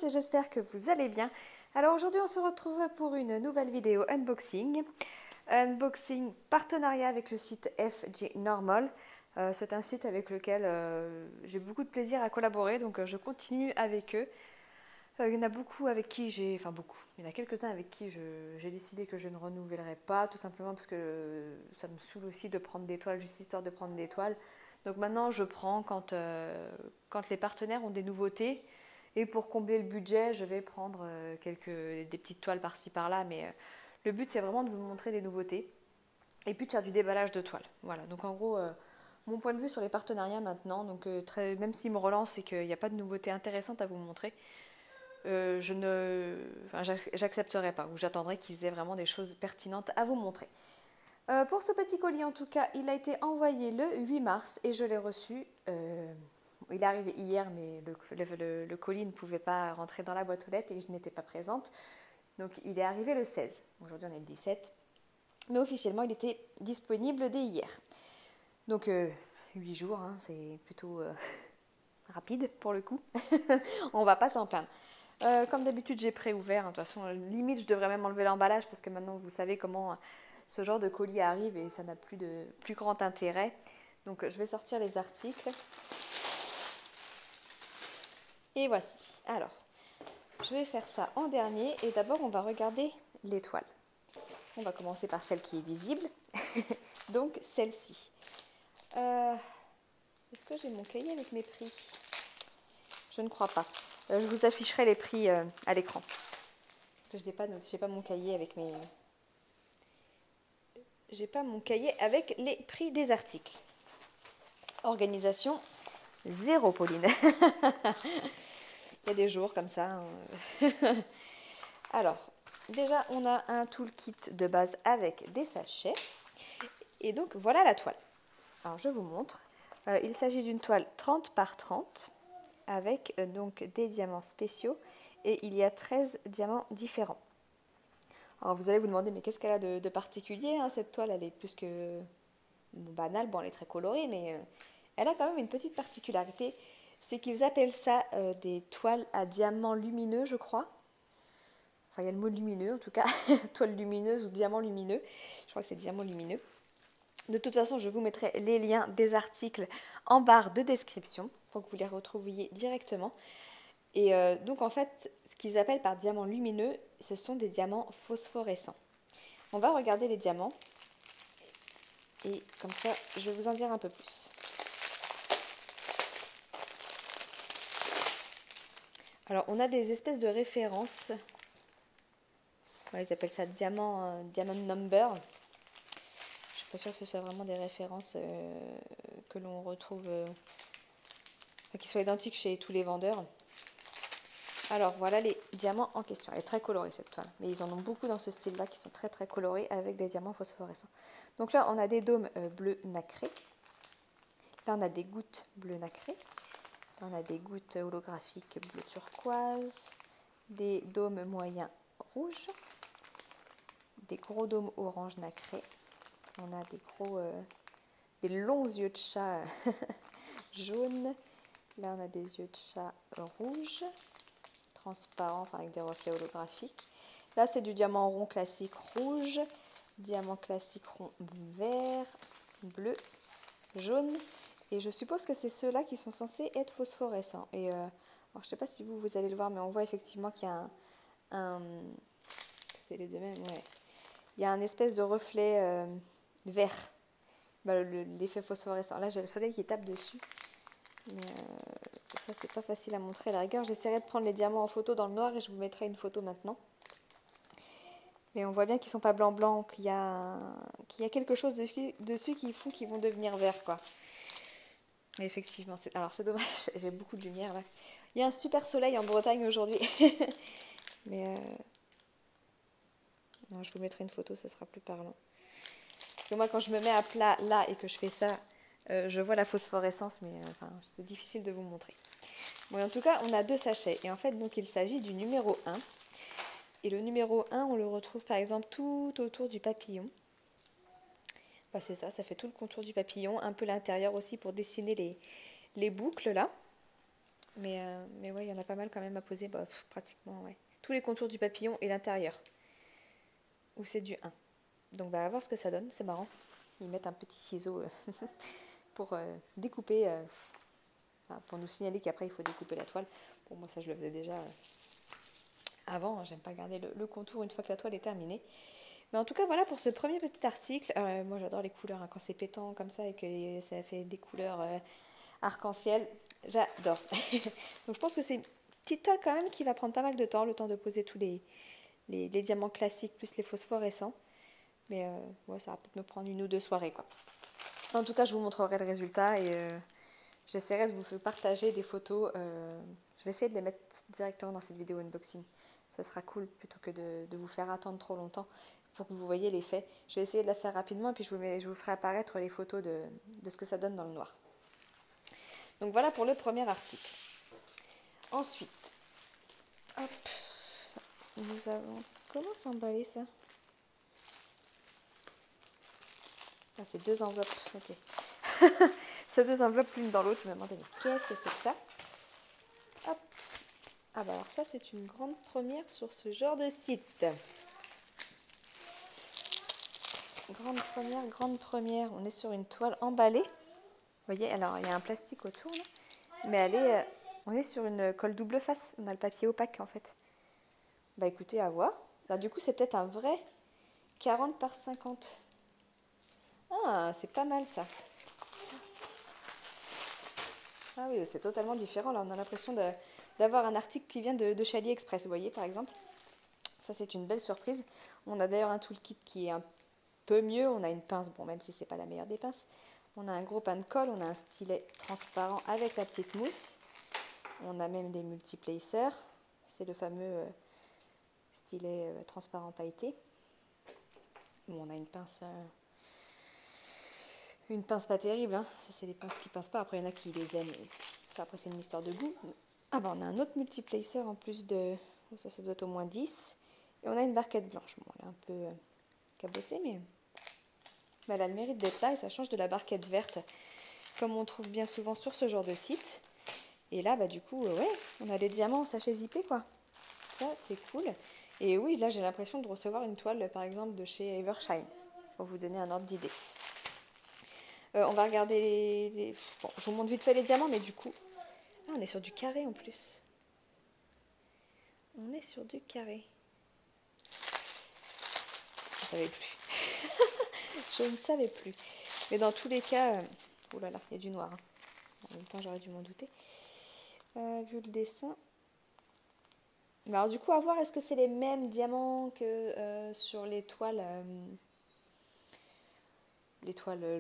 et j'espère que vous allez bien. Alors aujourd'hui on se retrouve pour une nouvelle vidéo unboxing. Unboxing partenariat avec le site FG Normal. C'est un site avec lequel j'ai beaucoup de plaisir à collaborer, donc je continue avec eux. Il y en a beaucoup avec qui j'ai... Enfin beaucoup. Il y en a quelques-uns avec qui j'ai décidé que je ne renouvellerai pas, tout simplement parce que ça me saoule aussi de prendre des toiles, juste histoire de prendre des toiles. Donc maintenant je prends quand les partenaires ont des nouveautés. Et pour combler le budget, je vais prendre des petites toiles par-ci par-là. Mais le but c'est vraiment de vous montrer des nouveautés. Et puis de faire du déballage de toiles. Voilà, donc en gros... mon point de vue sur les partenariats maintenant, donc même s'ils me relancent et qu'il n'y a pas de nouveautés intéressantes à vous montrer, j'accepterai pas, ou j'attendrai qu'ils aient vraiment des choses pertinentes à vous montrer. Pour ce petit colis en tout cas, il a été envoyé le 8 mars et je l'ai reçu. Il est arrivé hier, mais le colis ne pouvait pas rentrer dans la boîte aux lettres et je n'étais pas présente. Donc il est arrivé le 16. Aujourd'hui on est le 17. Mais officiellement il était disponible dès hier. Donc 8 jours, hein, c'est plutôt rapide pour le coup. On va pas s'en plaindre. Comme d'habitude, j'ai préouvert. De toute façon, limite, je devrais même enlever l'emballage parce que maintenant, vous savez comment ce genre de colis arrive et ça n'a plus grand intérêt. Donc, je vais sortir les articles. Et voici. Alors, je vais faire ça en dernier. Et d'abord, on va regarder l'étoile. On va commencer par celle qui est visible. Donc, celle-ci. Est-ce que j'ai mon cahier avec mes prix? Je ne crois pas. Je vous afficherai les prix à l'écran. Parce que j'ai pas mon cahier avec mes... J'ai pas mon cahier avec les prix des articles. Organisation, 0 Pauline. Il y a des jours comme ça. Alors, déjà, on a un toolkit de base avec des sachets. Et donc, voilà la toile. Alors, je vous montre. Il s'agit d'une toile 30 par 30 avec donc des diamants spéciaux et il y a 13 diamants différents. Alors vous allez vous demander mais qu'est-ce qu'elle a de particulier hein, cette toile, elle est plus que banale, bon elle est très colorée mais elle a quand même une petite particularité, c'est qu'ils appellent ça des toiles à diamants lumineux je crois. Enfin il y a le mot lumineux en tout cas, toile lumineuse ou diamant lumineux, je crois que c'est diamant lumineux. De toute façon, je vous mettrai les liens des articles en barre de description pour que vous les retrouviez directement. Et donc en fait, ce qu'ils appellent par diamant lumineux, ce sont des diamants phosphorescents. On va regarder les diamants et comme ça, je vais vous en dire un peu plus. Alors, on a des espèces de références. Ouais, ils appellent ça diamant number. Je suis pas sûre que ce soit vraiment des références que l'on retrouve, qui soient identiques chez tous les vendeurs. Alors voilà les diamants en question. Elle est très colorée cette toile, mais ils en ont beaucoup dans ce style-là qui sont très très colorés avec des diamants phosphorescents. Donc là on a des dômes bleu nacré. Là on a des gouttes bleu nacré. Là on a des gouttes holographiques bleu turquoise. Des dômes moyens rouges. Des gros dômes orange nacré. On a des longs yeux de chat jaunes. Là on a des yeux de chat rouges. Transparent, enfin avec des reflets holographiques. Là c'est du diamant rond classique rouge, diamant classique rond vert, bleu, jaune, et je suppose que c'est ceux-là qui sont censés être phosphorescents. Et alors je sais pas si vous allez le voir, mais on voit effectivement qu'il y a c'est les deux mêmes, ouais. Il y a un espèce de reflet vert, l'effet phosphorescent. Là j'ai le soleil qui tape dessus. Mais ça c'est pas facile à montrer à la rigueur. J'essaierai de prendre les diamants en photo dans le noir et je vous mettrai une photo maintenant. Mais on voit bien qu'ils sont pas blanc qu'il y a quelque chose dessus qui vont devenir verts quoi. Et effectivement, alors c'est dommage, j'ai beaucoup de lumière là. Il y a un super soleil en Bretagne aujourd'hui. Mais non, je vous mettrai une photo, ça sera plus parlant. Parce que moi quand je me mets à plat là et que je fais ça, je vois la phosphorescence, mais c'est difficile de vous montrer. Bon, en tout cas, on a 2 sachets. Et en fait, donc, il s'agit du numéro 1. Et le numéro 1, on le retrouve par exemple tout autour du papillon. C'est ça fait tout le contour du papillon. Un peu l'intérieur aussi pour dessiner les boucles là. Mais ouais, il y en a pas mal quand même à poser, bah, pratiquement, ouais. Tous les contours du papillon et l'intérieur, où c'est du 1. Donc, bah, on va voir ce que ça donne, c'est marrant. Ils mettent un petit ciseau pour découper, pour nous signaler qu'après il faut découper la toile. Bon, moi ça je le faisais déjà avant, hein, j'aime pas garder le contour une fois que la toile est terminée. Mais en tout cas, voilà pour ce premier petit article. Moi j'adore les couleurs, hein, quand c'est pétant comme ça et que ça fait des couleurs arc-en-ciel, j'adore. Donc je pense que c'est une petite toile quand même qui va prendre pas mal de temps, le temps de poser tous les diamants classiques plus les phosphorescents. Mais ouais, ça va peut-être me prendre 1 ou 2 soirées, quoi. En tout cas, je vous montrerai le résultat et j'essaierai de vous partager des photos. Je vais essayer de les mettre directement dans cette vidéo unboxing. Ça sera cool plutôt que de vous faire attendre trop longtemps pour que vous voyez l'effet. Je vais essayer de la faire rapidement et puis je vous ferai apparaître les photos de ce que ça donne dans le noir. Donc voilà pour le premier article. Ensuite, hop, nous avons... Comment s'emballer ça? Ah, c'est 2 enveloppes, ok. C'est 2 enveloppes l'une dans l'autre, je me demandais mais qu'est-ce que c'est que ça? Hop. Ah bah alors ça c'est une grande première sur ce genre de site. Grande première, on est sur une toile emballée. Vous voyez, alors il y a un plastique autour là, mais on est sur une colle double face, on a le papier opaque en fait. Bah écoutez, à voir. Là du coup c'est peut-être un vrai 40 par 50. Ah, c'est pas mal ça. Ah oui, c'est totalement différent. Là, on a l'impression d'avoir un article qui vient de chez AliExpress, vous voyez, par exemple. Ça, c'est une belle surprise. On a d'ailleurs un toolkit qui est un peu mieux. On a une pince, bon, même si c'est pas la meilleure des pinces. On a un gros pain de colle. On a un stylet transparent avec la petite mousse. On a même des multiplacers. C'est le fameux stylet transparent pailleté. Bon, on a une pince pas terrible, hein. Ça c'est des pinces qui pincent pas, après il y en a qui les aiment, ça après c'est une histoire de goût. Ah bah on a un autre multiplacer en plus de, ça doit être au moins 10, et on a une barquette blanche, bon elle est un peu cabossée mais elle a le mérite d'être là et ça change de la barquette verte comme on trouve bien souvent sur ce genre de site. Et là bah du coup ouais, on a des diamants en sachet zippé quoi, ça c'est cool. Et oui, là j'ai l'impression de recevoir une toile par exemple de chez Evershine, pour vous donner un ordre d'idée. On va regarder Bon, je vous montre vite fait les diamants, mais du coup... Ah, on est sur du carré en plus. On est sur du carré. Je ne savais plus. Je ne savais plus. Mais dans tous les cas... Oh là là, il y a du noir. Hein. En même temps, j'aurais dû m'en douter. Vu le dessin... Mais alors du coup, à voir, est-ce que c'est les mêmes diamants que sur les toiles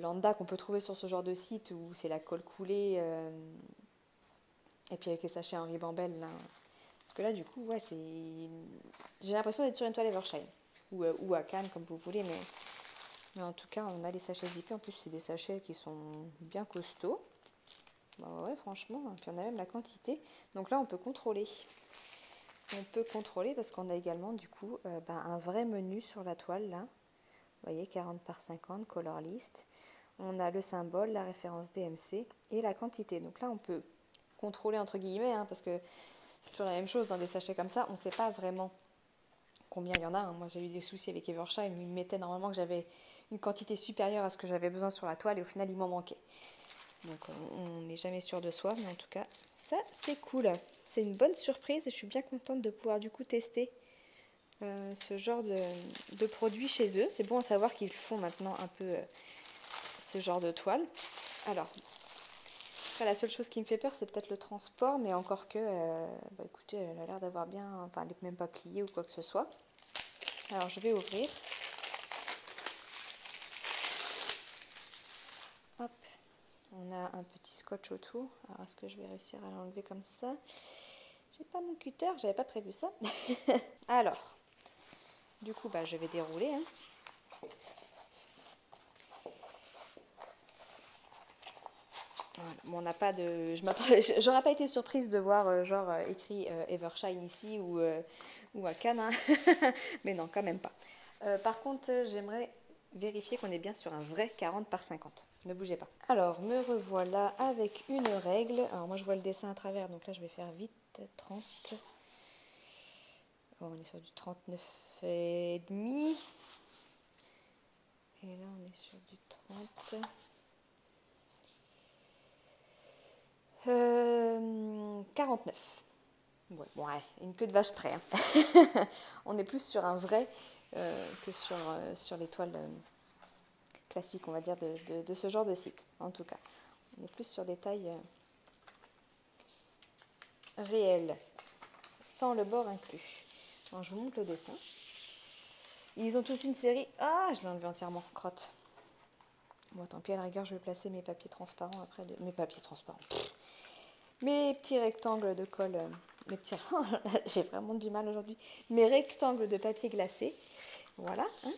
lambda qu'on peut trouver sur ce genre de site où c'est la colle coulée et puis avec les sachets en ribambelle là. Parce que là du coup ouais j'ai l'impression d'être sur une toile Evershine ou à Cannes comme vous voulez, mais en tout cas on a les sachets zippés, en plus c'est des sachets qui sont bien costauds. Bah ouais franchement, puis on a même la quantité, donc là on peut contrôler parce qu'on a également du coup un vrai menu sur la toile là. Vous voyez, 40 par 50, color list. On a le symbole, la référence DMC et la quantité. Donc là, on peut contrôler entre guillemets, hein, parce que c'est toujours la même chose dans des sachets comme ça. On ne sait pas vraiment combien il y en a. Hein. Moi, j'ai eu des soucis avec Evershine où ils me mettaient normalement que j'avais une quantité supérieure à ce que j'avais besoin sur la toile et au final, il m'en manquait. Donc, on n'est jamais sûr de soi, mais en tout cas, ça, c'est cool. C'est une bonne surprise et je suis bien contente de pouvoir du coup tester ce genre de produits chez eux. C'est bon à savoir qu'ils font maintenant un peu ce genre de toile. Alors, après, la seule chose qui me fait peur, c'est peut-être le transport, mais encore que, écoutez, elle a l'air d'avoir bien, enfin, elle n'est même pas pliée ou quoi que ce soit. Alors, je vais ouvrir. Hop, on a un petit scotch autour. Alors, est-ce que je vais réussir à l'enlever comme ça? J'ai pas mon cutter, j'avais pas prévu ça. Alors, du coup, je vais dérouler. Hein. Voilà. Bon, on n'a pas de... J'aurais pas été surprise de voir écrit Evershine ici ou à Cannes. Hein. Mais non, quand même pas. Par contre, j'aimerais vérifier qu'on est bien sur un vrai 40 par 50. Ne bougez pas. Alors, me revoilà avec une règle. Alors, moi, je vois le dessin à travers, donc là, je vais faire vite. 30. Bon, on est sur du 39 et demi. Et là, on est sur du 30. 49. Ouais, bon, ouais, une queue de vache près. Hein. On est plus sur un vrai que sur les toiles classiques, on va dire, de ce genre de site, en tout cas. On est plus sur des tailles réelles, sans le bord inclus. Alors, je vous montre le dessin. Ils ont toute une série... Ah, je l'ai enlevé entièrement, crotte. Bon, tant pis, à la rigueur, je vais placer mes papiers transparents après. Mes papiers transparents. Mes petits rectangles de colle, mes petits... j'ai vraiment du mal aujourd'hui. Mes rectangles de papier glacé. Voilà. Hein.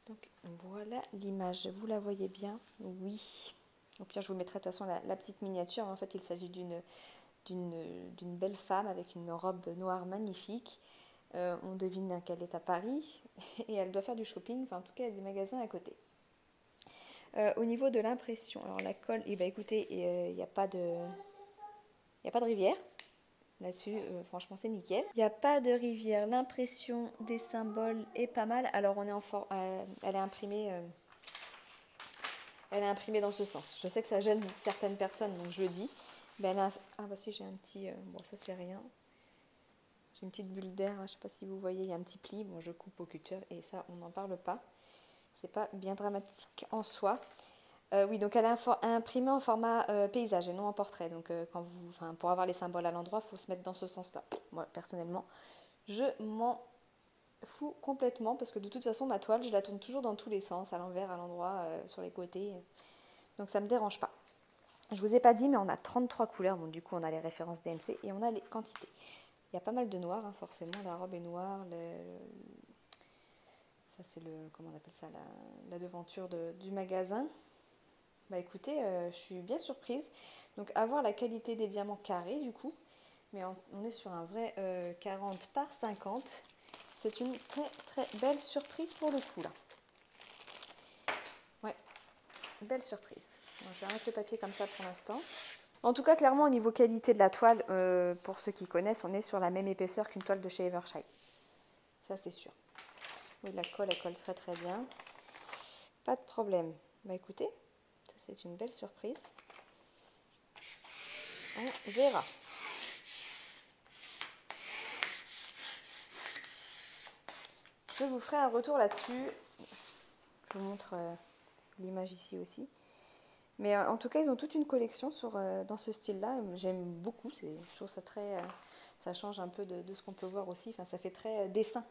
Donc voilà l'image. Vous la voyez bien? Oui. Au pire, je vous mettrai de toute façon la petite miniature. En fait, il s'agit d'une belle femme avec une robe noire magnifique. On devine qu'elle est à Paris et elle doit faire du shopping. Enfin, en tout cas, il y a des magasins à côté. Au niveau de l'impression, alors la colle, eh ben, écoutez, il n'y a pas de rivière. Là-dessus, franchement, c'est nickel. Il n'y a pas de rivière. L'impression des symboles est pas mal. Alors, on est elle est imprimée dans ce sens. Je sais que ça gêne certaines personnes, donc je le dis. Mais ah bah si, j'ai un petit... bon, ça, c'est rien. J'ai une petite bulle d'air. Je ne sais pas si vous voyez, il y a un petit pli. Bon, je coupe au cutter et ça, on n'en parle pas. C'est pas bien dramatique en soi. Oui, donc elle est imprimée en format paysage et non en portrait. Donc pour avoir les symboles à l'endroit, il faut se mettre dans ce sens-là. Moi, personnellement, je m'en fous complètement parce que de toute façon, ma toile, je la tourne toujours dans tous les sens, à l'envers, à l'endroit, sur les côtés. Donc ça ne me dérange pas. Je vous ai pas dit, mais on a 33 couleurs. Bon, du coup, on a les références DMC et on a les quantités. Il y a pas mal de noir, hein, forcément. La robe est noire. Ça, c'est comment on appelle ça, la devanture du magasin. Bah écoutez, je suis bien surprise. Donc à voir la qualité des diamants carrés du coup. Mais on est sur un vrai 40 par 50. C'est une très très belle surprise pour le coup là. Ouais, belle surprise. Bon, je vais arrêter le papier comme ça pour l'instant. En tout cas, clairement au niveau qualité de la toile, pour ceux qui connaissent, on est sur la même épaisseur qu'une toile de chez Evershed. Ça c'est sûr. Oui, la colle, elle colle très très bien. Pas de problème. Bah écoutez, ça c'est une belle surprise. On verra. Je vous ferai un retour là-dessus. Je vous montre l'image ici aussi. Mais en tout cas, ils ont toute une collection dans ce style-là. J'aime beaucoup. Je trouve ça très... ça change un peu de ce qu'on peut voir aussi. Enfin, ça fait très dessin.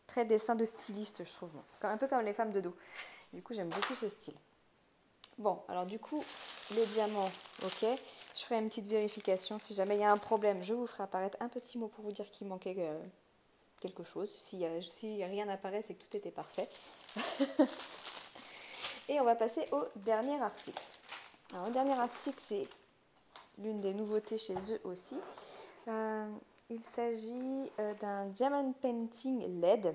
Très dessin de styliste, je trouve. Un peu comme les femmes de dos. Du coup, j'aime beaucoup ce style. Bon, alors du coup, les diamants, ok. Je ferai une petite vérification. Si jamais il y a un problème, je vous ferai apparaître un petit mot pour vous dire qu'il manquait quelque chose. Si rien n'apparaît, c'est que tout était parfait. Et on va passer au dernier article. Alors, le dernier article, c'est l'une des nouveautés chez eux aussi. Il s'agit d'un Diamond Painting LED.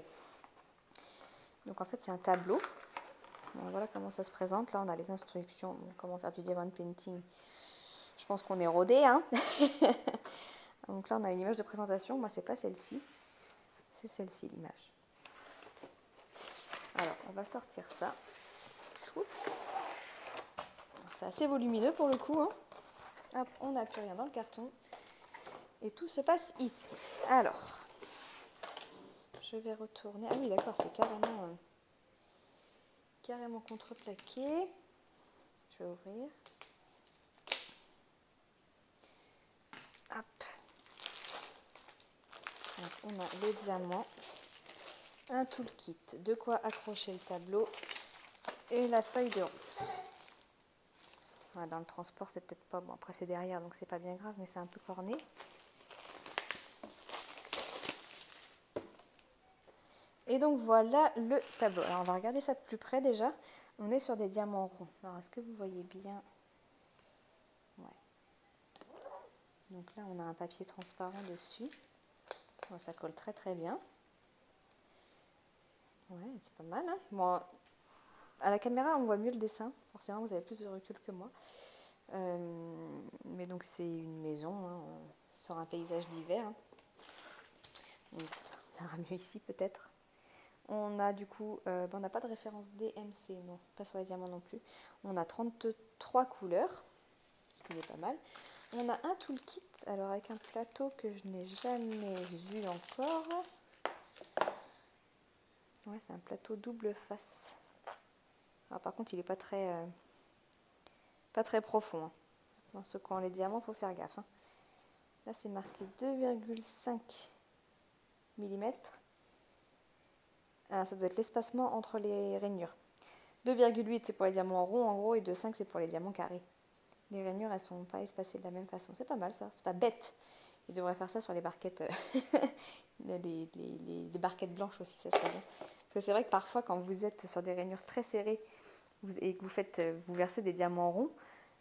Donc en fait, c'est un tableau. Bon, voilà comment ça se présente. Là, on a les instructions. Bon, comment faire du Diamond Painting. Je pense qu'on est rodé. Hein. Donc là, on a une image de présentation. Moi, c'est pas celle-ci. C'est celle-ci, l'image. Alors, on va sortir ça. C'est assez volumineux pour le coup. Hein. Hop, on n'a plus rien dans le carton. Et tout se passe ici. Alors, je vais retourner. Ah oui, d'accord, c'est carrément contreplaqué. Je vais ouvrir. Hop. Donc, on a les diamants, un toolkit, de quoi accrocher le tableau et la feuille de route. Voilà, dans le transport, c'est peut-être pas bon. Après, c'est derrière, donc c'est pas bien grave, mais c'est un peu corné. Et donc voilà le tableau. Alors on va regarder ça de plus près déjà. On est sur des diamants ronds. Alors est-ce que vous voyez bien? Ouais. Donc là on a un papier transparent dessus. Bon, ça colle très très bien. Ouais, c'est pas mal. Hein, bon, à la caméra, on voit mieux le dessin. Forcément, vous avez plus de recul que moi. Mais donc, c'est une maison hein, sur un paysage d'hiver. Hein. Donc, on verra mieux ici peut-être. On a du coup, on n'a pas de référence DMC, non, pas sur les diamants non plus. On a 33 couleurs, ce qui est pas mal. On a un toolkit, alors avec un plateau que je n'ai jamais vu encore. Ouais, c'est un plateau double face. Alors, par contre, il n'est pas très profond. Hein. Dans ce coin, les diamants, il faut faire gaffe. Hein. Là, c'est marqué 2,5 mm. Ah, ça doit être l'espacement entre les rainures. 2,8 c'est pour les diamants rond en gros et 2,5 c'est pour les diamants carrés. Les rainures elles sont pas espacées de la même façon. C'est pas mal ça, c'est pas bête. Ils devraient faire ça sur les barquettes, les barquettes blanches aussi, ça serait bien. Parce que c'est vrai que parfois quand vous êtes sur des rainures très serrées et que vous versez des diamants ronds,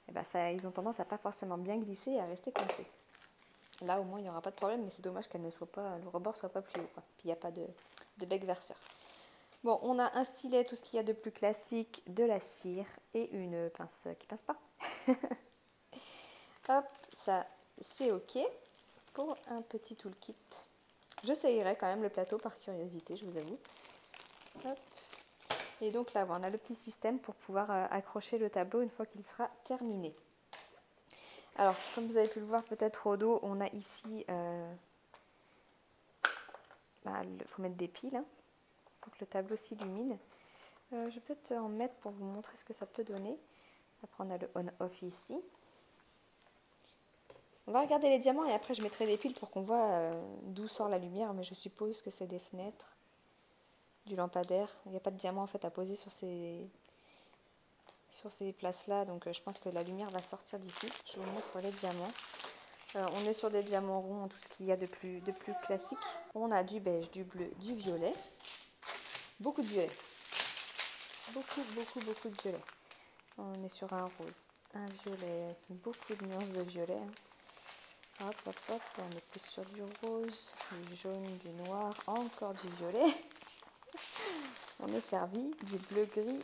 et ben ça, ils ont tendance à pas forcément bien glisser et à rester coincés. Là au moins il n'y aura pas de problème, mais c'est dommage qu'elle ne soit pas, le rebord soit pas plus haut. Quoi. Puis il n'y a pas de bec verseur. Bon, on a un stylet, tout ce qu'il y a de plus classique, de la cire et une pince qui pince pas. Hop, ça c'est ok pour un petit toolkit. J'essayerai quand même le plateau par curiosité, je vous avoue. Hop. Et donc là, on a le petit système pour pouvoir accrocher le tableau une fois qu'il sera terminé. Alors, comme vous avez pu le voir peut-être au dos, on a ici... faut mettre des piles, hein, pour que le tableau s'illumine. Je vais peut-être en mettre pour vous montrer ce que ça peut donner. Après, on a le on-off ici. On va regarder les diamants et après, je mettrai des piles pour qu'on voit d'où sort la lumière. Mais je suppose que c'est des fenêtres, du lampadaire. Il n'y a pas de diamant en fait à poser sur ces places-là. Donc, je pense que la lumière va sortir d'ici. Je vous montre les diamants. On est sur des diamants ronds, tout ce qu'il y a de plus classique. On a du beige, du bleu, du violet. Beaucoup de violet. Beaucoup de violet. On est sur un rose, un violet, beaucoup de nuances de violet. Hein. Hop, hop, hop, on est plus sur du rose, du jaune, du noir, encore du violet. On est servi du bleu gris,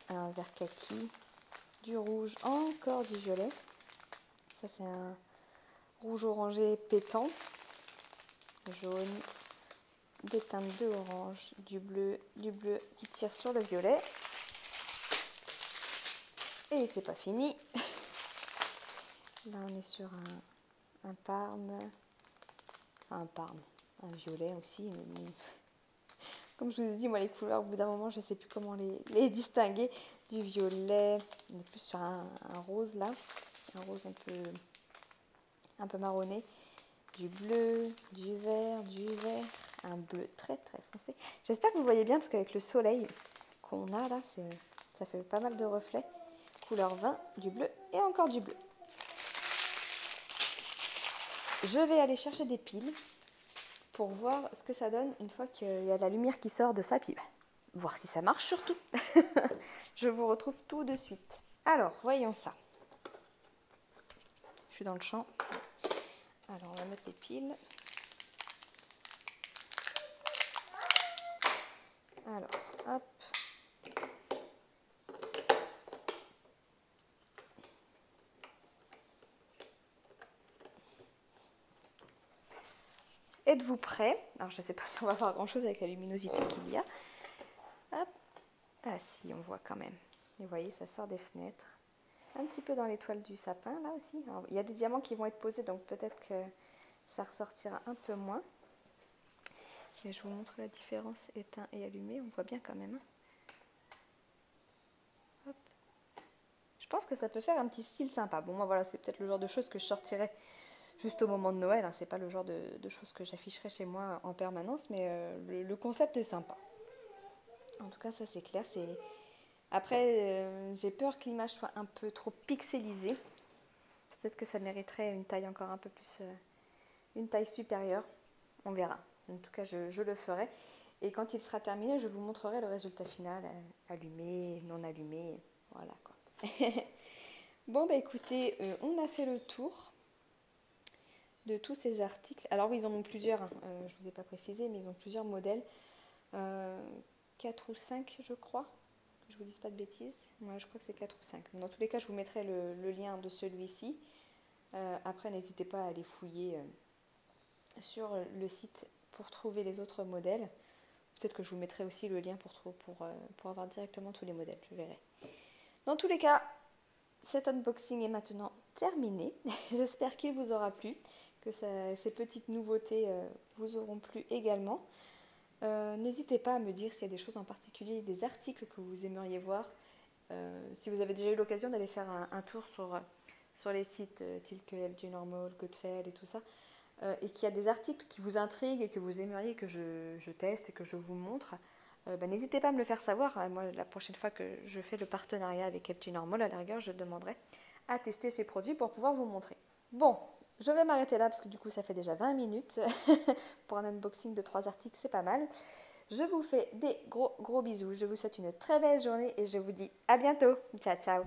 un vert kaki, du rouge, encore du violet. Ça c'est un rouge orangé pétant, jaune, des teintes de orange, du bleu qui tire sur le violet. Et c'est pas fini. Là on est sur un parme, un violet aussi. Mais comme je vous ai dit, moi les couleurs, au bout d'un moment, je ne sais plus comment les distinguer. Du violet, on est plus sur un rose là, un rose un peu marronné. Du bleu, du vert, un bleu très foncé. J'espère que vous voyez bien parce qu'avec le soleil qu'on a là, ça fait pas mal de reflets. Couleur vin, du bleu et encore du bleu. Je vais aller chercher des piles pour voir ce que ça donne une fois qu'il y a la lumière qui sort de sa pile. Voir si ça marche surtout. Je vous retrouve tout de suite. Alors, voyons ça. Je suis dans le champ. Alors, on va mettre les piles. Alors, hop. Êtes-vous prêts? Alors, je ne sais pas si on va voir grand-chose avec la luminosité qu'il y a. Hop. Ah si, on voit quand même. Et vous voyez, ça sort des fenêtres. Un petit peu dans l'étoile du sapin, là aussi. Alors, il y a des diamants qui vont être posés, donc peut-être que ça ressortira un peu moins. Mais je vous montre la différence éteint et allumé. On voit bien quand même. Hop. Je pense que ça peut faire un petit style sympa. Bon, moi, voilà, c'est peut-être le genre de choses que je sortirais juste au moment de Noël. Hein. C'est pas le genre de choses que j'afficherai chez moi en permanence, mais le concept est sympa. En tout cas, ça c'est clair. Après, j'ai peur que l'image soit un peu trop pixelisée. Peut-être que ça mériterait une taille encore un peu plus, une taille supérieure. On verra. En tout cas, je le ferai. Et quand il sera terminé, je vous montrerai le résultat final, allumé, non allumé. Voilà quoi. Bon, bah écoutez, on a fait le tour de tous ces articles. Alors oui, ils en ont plusieurs, hein. Je ne vous ai pas précisé, mais ils ont plusieurs modèles. 4 ou 5, je crois. je vous dise pas de bêtises. Moi, je crois que c'est 4 ou 5. Dans tous les cas, je vous mettrai le lien de celui-ci. Après, n'hésitez pas à aller fouiller sur le site pour trouver les autres modèles. Peut-être que je vous mettrai aussi le lien pour avoir directement tous les modèles, je verrai. Dans tous les cas, cet unboxing est maintenant terminé. J'espère qu'il vous aura plu, que ces petites nouveautés vous auront plu également. N'hésitez pas à me dire s'il y a des choses en particulier, des articles que vous aimeriez voir. Si vous avez déjà eu l'occasion d'aller faire un tour sur les sites tels que LG Normal, Godfell et tout ça, et qu'il y a des articles qui vous intriguent et que vous aimeriez que je teste et que je vous montre, n'hésitez pas à me le faire savoir. Moi, la prochaine fois que je fais le partenariat avec LG Normal, à la rigueur, je demanderai à tester ces produits pour pouvoir vous montrer. Bon, je vais m'arrêter là parce que du coup, ça fait déjà 20 minutes. Pour un unboxing de 3 articles, c'est pas mal. Je vous fais des gros bisous. Je vous souhaite une très belle journée et je vous dis à bientôt. Ciao, ciao.